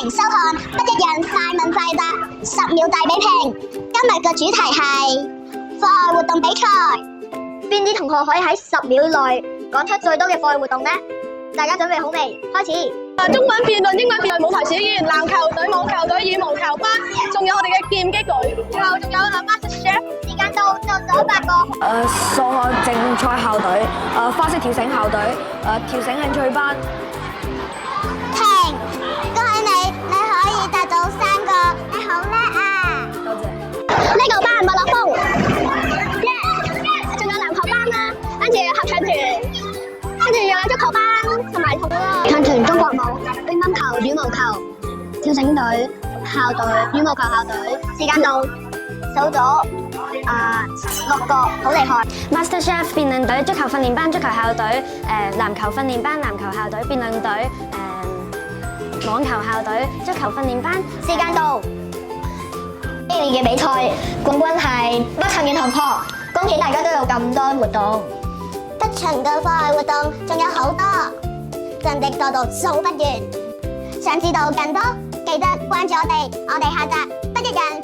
迎收看不一樣快問快答10秒大比拼。今日嘅主題係課外活動比賽，邊啲同學可以喺10秒內講出最多嘅課外活動呢？大家準備好未？開始。中文辯論、英文辯論、舞台表演、籃球隊、網球隊、羽毛球班，仲有我哋嘅劍擊隊，仲有Master Chef。時間到，做咗8個。數學競賽校隊，花式跳繩校隊，跳繩興趣班。停！恭喜你，你可以達到3個，你好叻啊！多謝。呢個班麥樂峰，仲有籃球班啦，跟住合唱團，跟住又有足球班同埋唱團、中國舞、乒乓球、羽毛球、跳繩隊、校隊、羽毛球校隊。時間到，數咗6個，好厲害。Master Chef 辯論隊、足球訓練班、足球校隊、籃球訓練班、籃球校隊、辯論隊、網球校隊、足球訓練班。時間到。呢年嘅比賽冠軍係北陳嘅同學，恭喜大家都有咁多活動。北陳嘅課外活動仲有好多，真的多到數不完。想知道更多，記得關注我哋下集不一樣